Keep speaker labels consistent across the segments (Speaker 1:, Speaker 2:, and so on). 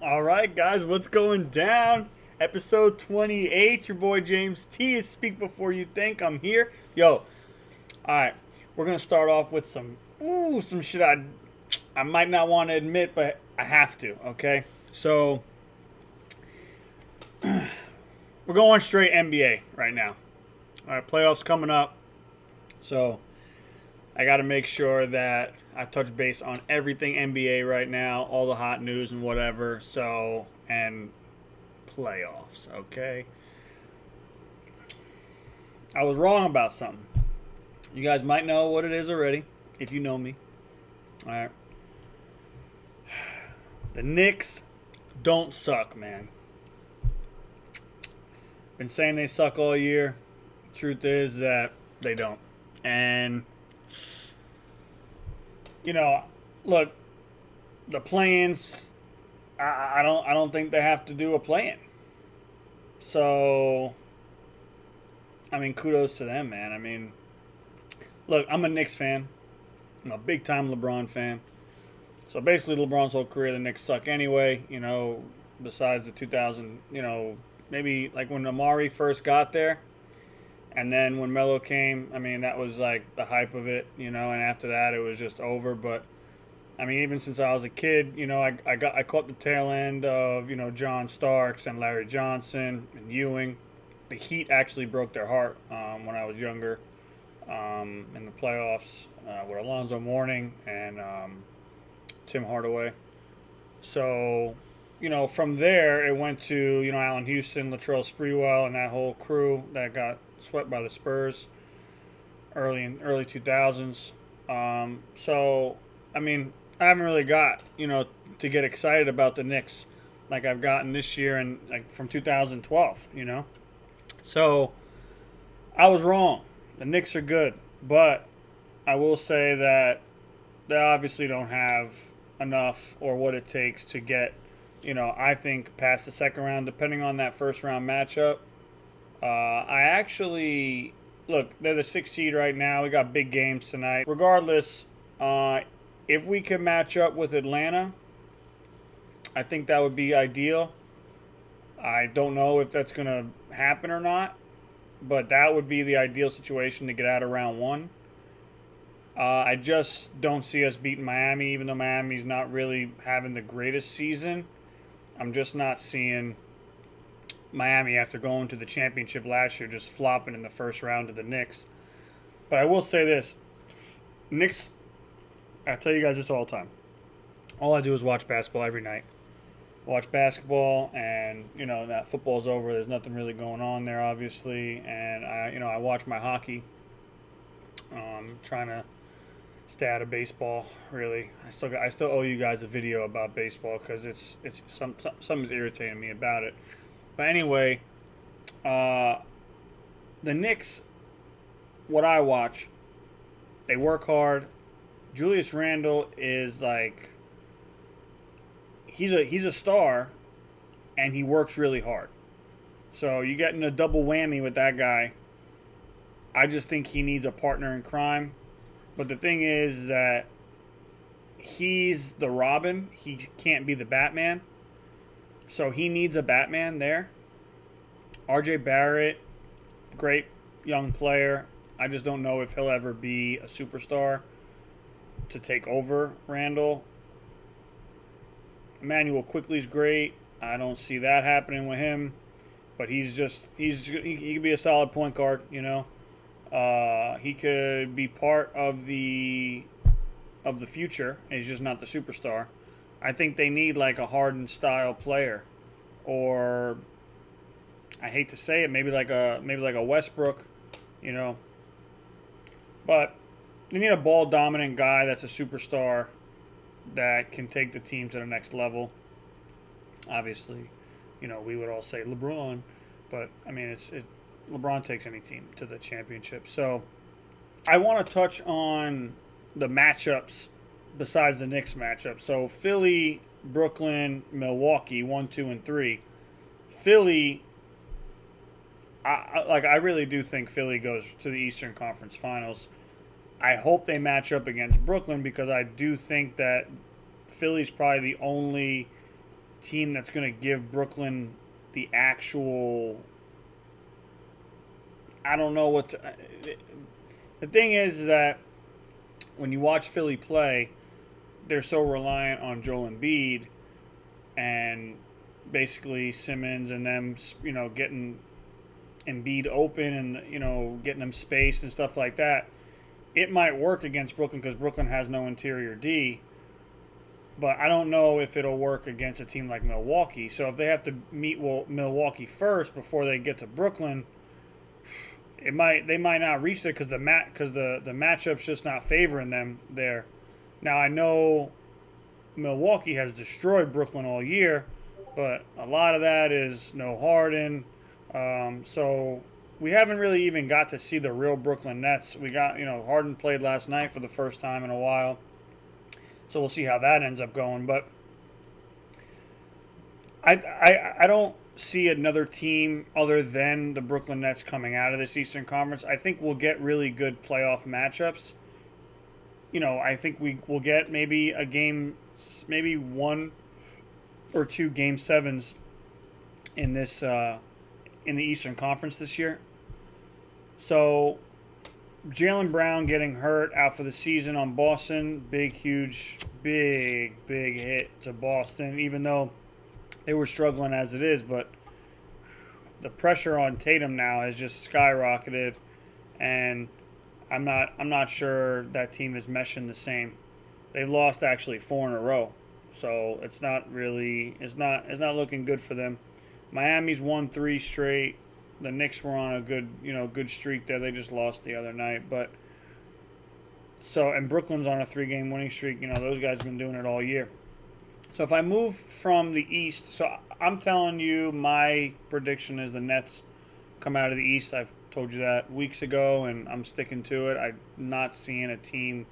Speaker 1: All right, guys, what's going down? Episode 28. Your boy James T is Speak Before You Think. I'm here. Yo, all right, we're gonna start off with some shit I might not want to admit, but I have to. Okay, so we're going straight NBA right now. All right, playoffs coming up, so I got to make sure that I touch base on everything NBA right now, all the hot news and whatever. So and playoffs. Okay, I was wrong about something. You guys might know what it is already if you know me. All right, the Knicks don't suck, man. Been saying they suck all year. Truth is that they don't. And you know, look, the play-ins. I don't think they have to do a play-in. So, I mean, kudos to them, man. I mean, look, I'm a Knicks fan. I'm a big-time LeBron fan. So basically, LeBron's whole career, the Knicks suck anyway. Besides the 2000, maybe like when Amari first got there, and then when Melo came. I mean, that was like the hype of it, and after that, it was just over. But I mean, even since I was a kid, I caught the tail end of John Starks and Larry Johnson and Ewing. The Heat actually broke their heart when I was younger in the playoffs with Alonzo Mourning and Tim Hardaway. So, from there it went to Allen Houston, Latrell Sprewell, and that whole crew that got swept by the Spurs early 2000s. So, I mean, I haven't really got to get excited about the Knicks like I've gotten this year and like from 2012. So I was wrong. The Knicks are good, but I will say that they obviously don't have enough or what it takes to get, I think past the second round, depending on that first round matchup. I actually look. They're the sixth seed right now. We got big games tonight. Regardless, if we could match up with Atlanta, I think that would be ideal. I don't know if that's going to happen or not, but that would be the ideal situation to get out of round one. I just don't see us beating Miami, even though Miami's not really having the greatest season. I'm just not seeing Miami, after going to the championship last year, just flopping in the first round to the Knicks. But I will say this. Knicks, I tell you guys this all the time. All I do is watch basketball every night. Watch basketball, and that football's over. There's nothing really going on there, obviously, and I watch my hockey. Trying to stay out of baseball. Really, I still owe you guys a video about baseball because it's something's irritating me about it. But anyway, the Knicks, what I watch, they work hard. Julius Randle is like he's a star, and he works really hard. So you're getting a double whammy with that guy. I just think he needs a partner in crime. But the thing is that he's the Robin. He can't be the Batman. So he needs a Batman there. RJ Barrett, great young player. I just don't know if he'll ever be a superstar to take over Randall. Emmanuel Quickly's great. I don't see that happening with him. But he could be a solid point guard, he could be part of the future. He's just not the superstar. I think they need like a Harden style player, or I hate to say it, maybe like a Westbrook, But they need a ball dominant guy that's a superstar that can take the team to the next level. Obviously, we would all say LeBron, but I mean LeBron takes any team to the championship. So I want to touch on the matchups besides the Knicks matchup. So Philly, Brooklyn, Milwaukee, 1, 2, and 3. Philly, I really do think Philly goes to the Eastern Conference Finals. I hope they match up against Brooklyn because I do think that Philly's probably the only team that's going to give Brooklyn the actual. I don't know what. The thing is that when you watch Philly play, they're so reliant on Joel Embiid and basically Simmons and them, getting Embiid open and, getting them space and stuff like that. It might work against Brooklyn because Brooklyn has no interior D, but I don't know if it'll work against a team like Milwaukee. So if they have to meet Milwaukee first before they get to Brooklyn, they might not reach it because the matchup's just not favoring them there. Now I know Milwaukee has destroyed Brooklyn all year, but a lot of that is no Harden. So we haven't really even got to see the real Brooklyn Nets. We got, Harden played last night for the first time in a while. So we'll see how that ends up going. But I don't see another team other than the Brooklyn Nets coming out of this Eastern Conference. I think we'll get really good playoff matchups. I think we'll get maybe one or two game sevens in this in the Eastern Conference this year. So Jaylen Brown getting hurt out for the season on Boston, big hit to Boston, even though they were struggling as it is, but the pressure on Tatum now has just skyrocketed, and I'm not sure that team is meshing the same. They've lost actually 4 in a row, so it's not looking good for them. Miami's won 3 straight. The Knicks were on a good streak there. They just lost the other night, and Brooklyn's on a 3-game winning streak. Those guys have been doing it all year. So if I move from the East, so I'm telling you my prediction is the Nets come out of the East. I've told you that weeks ago, and I'm sticking to it. I'm not seeing a team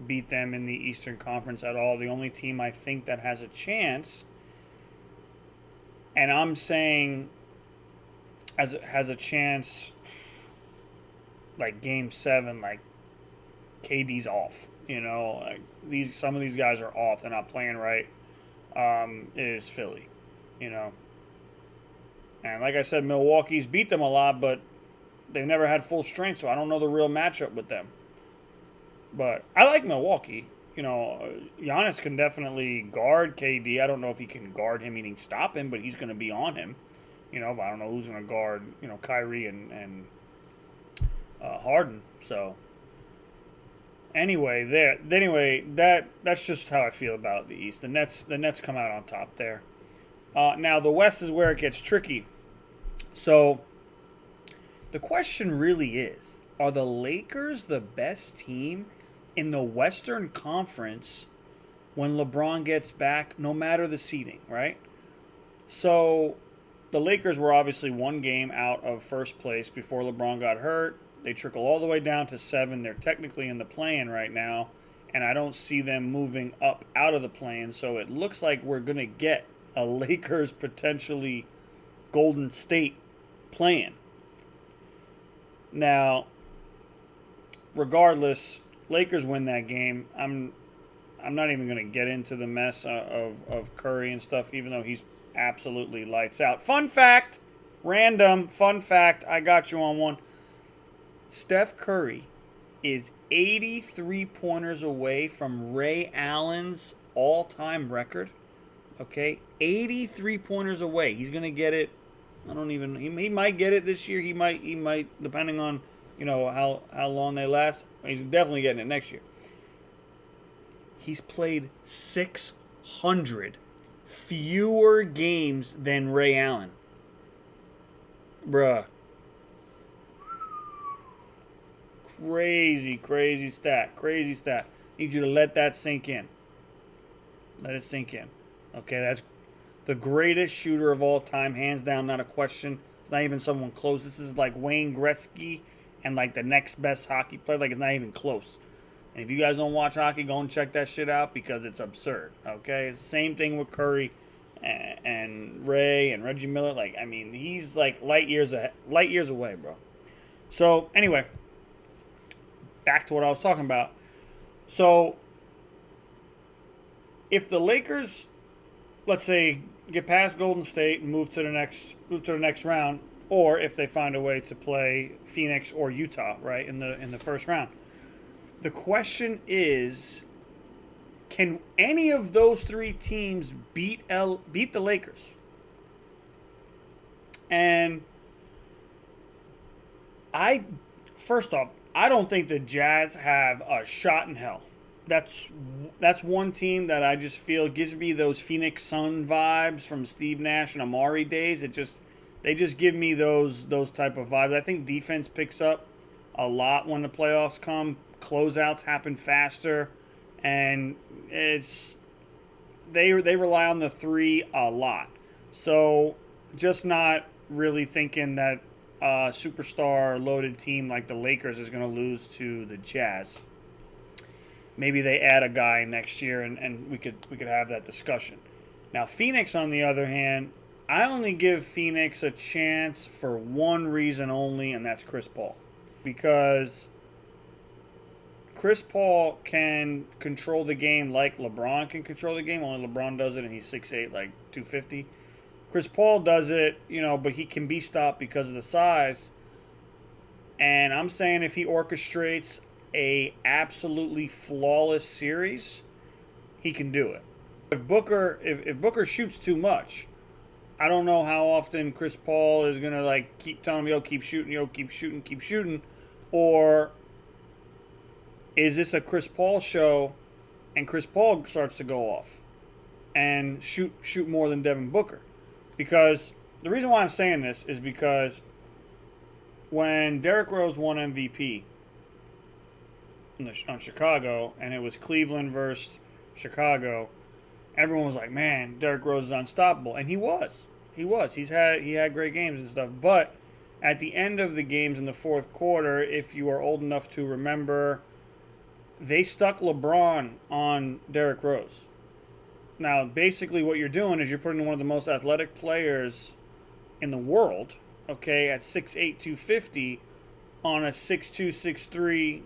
Speaker 1: beat them in the Eastern Conference at all. The only team I think that has a chance, and I'm saying has a chance like Game 7, like KD's off. Some of these guys are off. They're not playing right. Is Philly, And like I said, Milwaukee's beat them a lot, but they've never had full strength, so I don't know the real matchup with them. But I like Milwaukee. Giannis can definitely guard KD. I don't know if he can guard him, meaning stop him, but he's going to be on him. But I don't know who's going to guard, Kyrie and Harden. So anyway, that's just how I feel about the East. The Nets come out on top there. Now the West is where it gets tricky. So the question really is, are the Lakers the best team in the Western Conference when LeBron gets back, no matter the seeding, right? So the Lakers were obviously 1 game out of first place before LeBron got hurt. They trickle all the way down to 7. They're technically in the play-in right now, and I don't see them moving up out of the play-in. So it looks like we're going to get a Lakers potentially Golden State play-in. Now, regardless, Lakers win that game. I'm not even going to get into the mess of Curry and stuff, even though he's absolutely lights out. Fun fact, random fun fact, I got you on one. Steph Curry is 83 pointers away from Ray Allen's all-time record. Okay, 83 pointers away. He's gonna get it. He might get it this year. He might, depending on how long they last. He's definitely getting it next year. He's played 600 fewer games than Ray Allen. Bruh. Crazy stat. Need you to let that sink in. Let it sink in. Okay, that's the greatest shooter of all time, hands down, not a question. It's not even someone close. This is like Wayne Gretzky and like the next best hockey player. Like, it's not even close. And if you guys don't watch hockey, go and check that shit out because it's absurd. Okay, it's the same thing with Curry and Ray and Reggie Miller. Like, I mean, he's like light years away, bro. So anyway, back to what I was talking about. So if the Lakers, let's say, get past Golden State and move to the next round, or if they find a way to play Phoenix or Utah, right, in the first round. The question is, can any of those three teams beat the Lakers? And first off, I don't think the Jazz have a shot in hell. That's one team that I just feel gives me those Phoenix Sun vibes from Steve Nash and Amari days. They just give me those type of vibes. I think defense picks up a lot when the playoffs come. Closeouts happen faster, and they rely on the three a lot. So just not really thinking that a superstar loaded team like the Lakers is going to lose to the Jazz. Maybe they add a guy next year, and we could have that discussion. Now, Phoenix, on the other hand, I only give Phoenix a chance for one reason only, and that's Chris Paul. Because Chris Paul can control the game like LeBron can control the game, only LeBron does it, and he's 6'8", like 250. Chris Paul does it, but he can be stopped because of the size. And I'm saying if he orchestrates a absolutely flawless series, he can do it. If Booker shoots too much, I don't know how often Chris Paul is gonna keep telling him, keep shooting, keep shooting, or is this a Chris Paul show and Chris Paul starts to go off and shoot more than Devin Booker? Because the reason why I'm saying this is because when Derrick Rose won MVP on Chicago, and it was Cleveland versus Chicago, everyone was like, man, Derrick Rose is unstoppable. And he was. He had great games and stuff. But at the end of the games in the fourth quarter, if you are old enough to remember, they stuck LeBron on Derrick Rose. Now, basically what you're doing is you're putting one of the most athletic players in the world, okay, at 6'8", 250, on a 6'2", 6'3",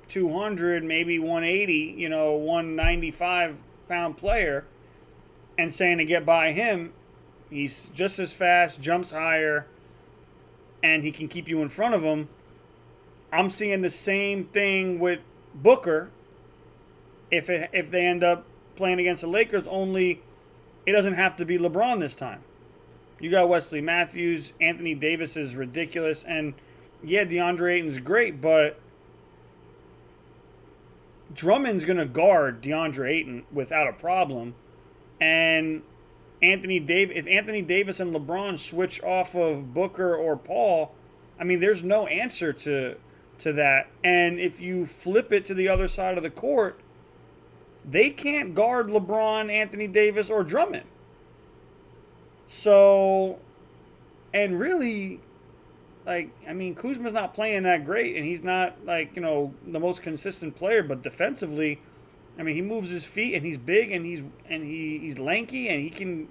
Speaker 1: 200, maybe 180, 195-pound player, and saying to get by him, he's just as fast, jumps higher, and he can keep you in front of him. I'm seeing the same thing with Booker if they end up playing against the Lakers, only it doesn't have to be LeBron this time. You got Wesley Matthews, Anthony Davis is ridiculous, and yeah, DeAndre Ayton's great, but Drummond's going to guard DeAndre Ayton without a problem. And if Anthony Davis and LeBron switch off of Booker or Paul, I mean, there's no answer to that. And if you flip it to the other side of the court, they can't guard LeBron, Anthony Davis, or Drummond. So, and really, Kuzma's not playing that great, and he's not the most consistent player. But defensively, he moves his feet, and he's big, and he's lanky, and he can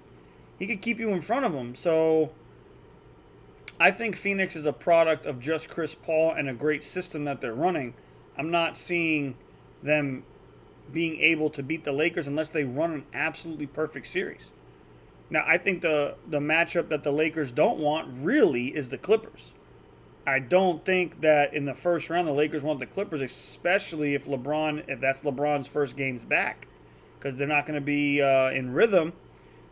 Speaker 1: keep you in front of him. So, I think Phoenix is a product of just Chris Paul and a great system that they're running. I'm not seeing them being able to beat the Lakers unless they run an absolutely perfect series. Now, I think the matchup that the Lakers don't want really is the Clippers. I don't think that in the first round the Lakers want the Clippers, especially if that's LeBron's first games back, because they're not going to be in rhythm.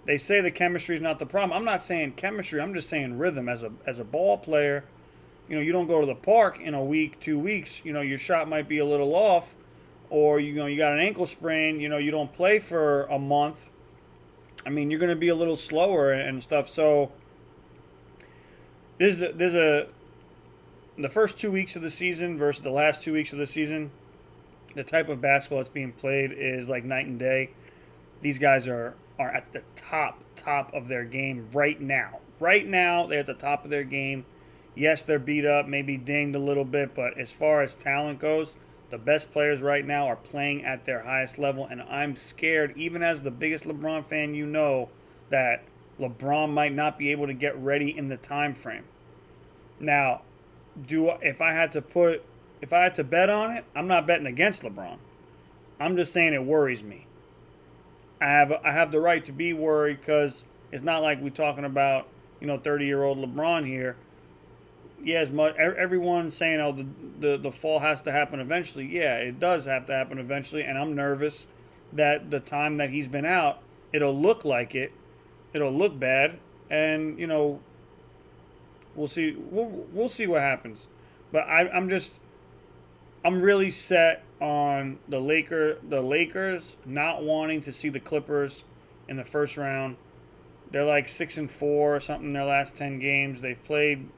Speaker 1: They say the chemistry is not the problem. I'm not saying chemistry. I'm just saying rhythm. As a ball player, you don't go to the park in a week, 2 weeks. Your shot might be a little off, or you got an ankle sprain. You don't play for a month. You're going to be a little slower and stuff. So the first 2 weeks of the season versus the last 2 weeks of the season, the type of basketball that's being played is like night and day. These guys are at the top of their game right now. Right now, they're at the top of their game. Yes, they're beat up, maybe dinged a little bit, but as far as talent goes, the best players right now are playing at their highest level, and I'm scared, even as the biggest LeBron fan, that LeBron might not be able to get ready in the time frame. Now, if I had to bet on it, I'm not betting against LeBron. I'm just saying it worries me. I have the right to be worried because it's not like we're talking about 30-year-old LeBron here. Yeah, as much everyone's saying, oh, the fall has to happen eventually. Yeah, it does have to happen eventually, and I'm nervous that the time that he's been out, it'll look like it, it'll look bad, and we'll see. We'll see what happens. But I'm really set on the Lakers not wanting to see the Clippers in the first round. They're like 6-4 or something in their last 10 games. They've played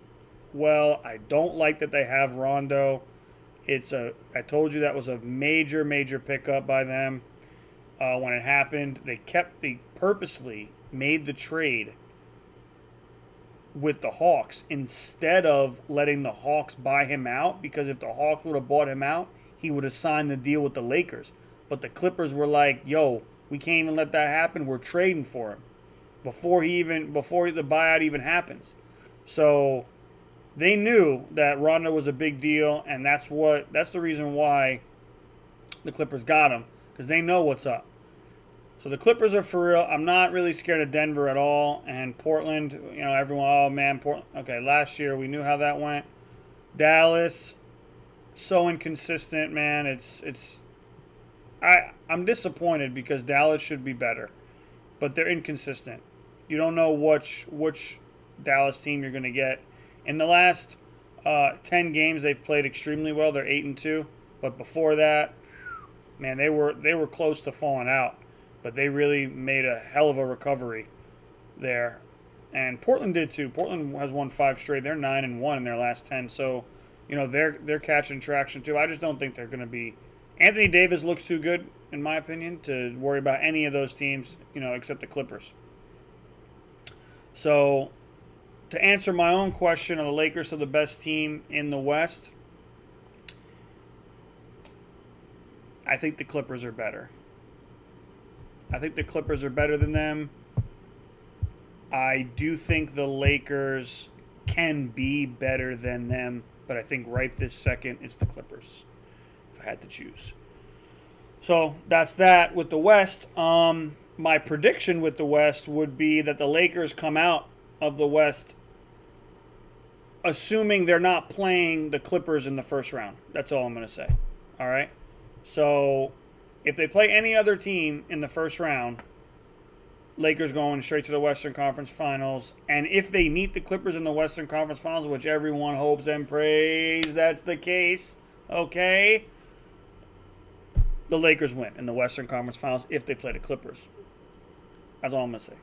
Speaker 1: well. I don't like that they have Rondo. I told you that was a major pickup by them when it happened. They purposely made the trade with the Hawks instead of letting the Hawks buy him out, because if the Hawks would have bought him out, he would have signed the deal with the Lakers. But the Clippers were like, yo, we can't even let that happen. We're trading for him before the buyout even happens. So they knew that Rondo was a big deal, and that's the reason why the Clippers got him, because they know what's up. So the Clippers are for real. I'm not really scared of Denver at all. And Portland, everyone, oh man, Portland. Okay, last year we knew how that went. Dallas, so inconsistent, man. I'm disappointed because Dallas should be better, but they're inconsistent. You don't know which Dallas team you're going to get. In the last 10 games, they've played extremely well. They're 8-2, but before that, man, they were close to falling out. But they really made a hell of a recovery there. And Portland did too. Portland has won 5 straight. They're 9-1 in their last 10. So, they're catching traction too. I just don't think they're going to be. Anthony Davis looks too good, in my opinion, to worry about any of those teams, except the Clippers. So, to answer my own question, are the Lakers the best team in the West? I think the Clippers are better. I think the Clippers are better than them. I do think the Lakers can be better than them, but I think right this second it's the Clippers, if I had to choose. So that's that with the West. My prediction with the West would be that the Lakers come out of the West assuming they're not playing the Clippers in the first round. That's all I'm going to say. All right? So if they play any other team in the first round, Lakers going straight to the Western Conference Finals. And if they meet the Clippers in the Western Conference Finals, which everyone hopes and prays that's the case, okay, the Lakers win in the Western Conference Finals if they play the Clippers. That's all I'm going to say.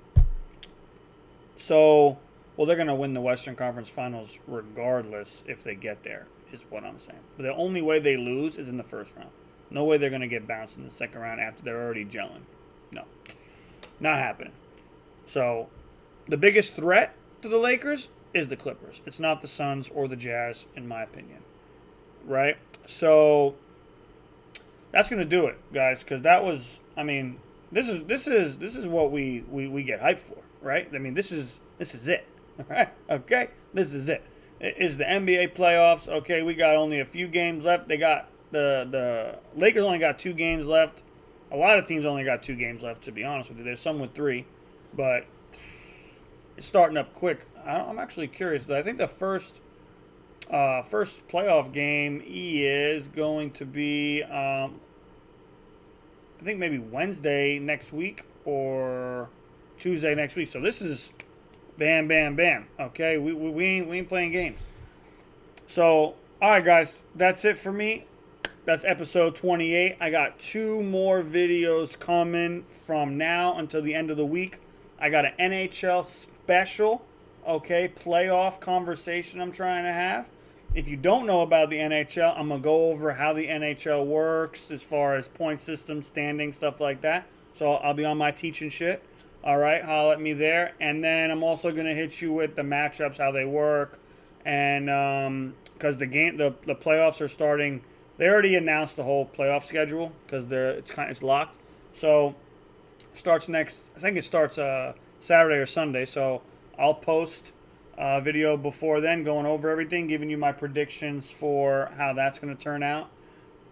Speaker 1: So, well, they're going to win the Western Conference Finals regardless if they get there, is what I'm saying. But the only way they lose is in the first round. No way they're going to get bounced in the second round after they're already gelling. No. Not happening. So, the biggest threat to the Lakers is the Clippers. It's not the Suns or the Jazz, in my opinion. Right? So, that's going to do it, guys, because that was, I mean, this is what we get hyped for, right? I mean, this is it. Right? Okay? This is it. It's the NBA playoffs. Okay, we got only a few games left. They got the Lakers only got 2 games left. A lot of teams only got 2 games left, to be honest with you. There's some with 3, but it's starting up quick. I'm actually curious. I think the first playoff game is going to be, I think maybe Wednesday next week or Tuesday next week. So this is bam, bam, bam. Okay, we ain't playing games. So, all right, guys, that's it for me. That's episode 28. I got 2 more videos coming from now until the end of the week. I got an NHL special, okay, playoff conversation I'm trying to have. If you don't know about the NHL, I'm going to go over how the NHL works as far as point system, standing, stuff like that. So I'll be on my teaching shit. All right, holla at me there. And then I'm also going to hit you with the matchups, how they work. And because the playoffs are starting. They already announced the whole playoff schedule because it's locked. So starts next. I think it starts Saturday or Sunday. So I'll post a video before then, going over everything, giving you my predictions for how that's going to turn out.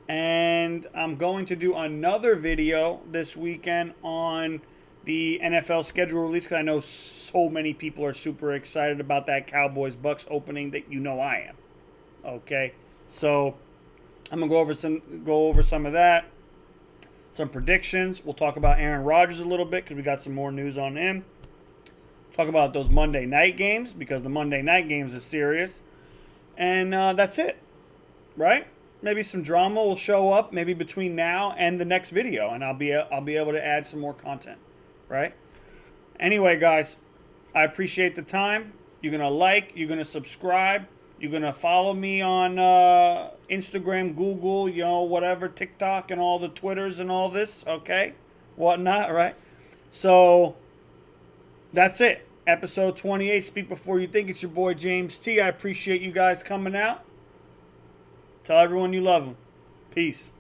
Speaker 1: And I'm going to do another video this weekend on the NFL schedule release, because I know so many people are super excited about that Cowboys-Bucks opening that you know I am. Okay, so I'm gonna go over some of that, some predictions. We'll talk about Aaron Rodgers a little bit because we got some more news on him. Talk about those Monday night games because the Monday night games are serious, and that's it, right? Maybe some drama will show up maybe between now and the next video, and I'll be able to add some more content, right? Anyway, guys, I appreciate the time. You're gonna like, you're gonna subscribe, you're gonna follow me on Instagram, Google, whatever, TikTok, and all the Twitters and all this, okay, whatnot, right? So that's it. Episode 28. Speak Before You Think. It's your boy James T. I appreciate you guys coming out. Tell everyone you love them. Peace.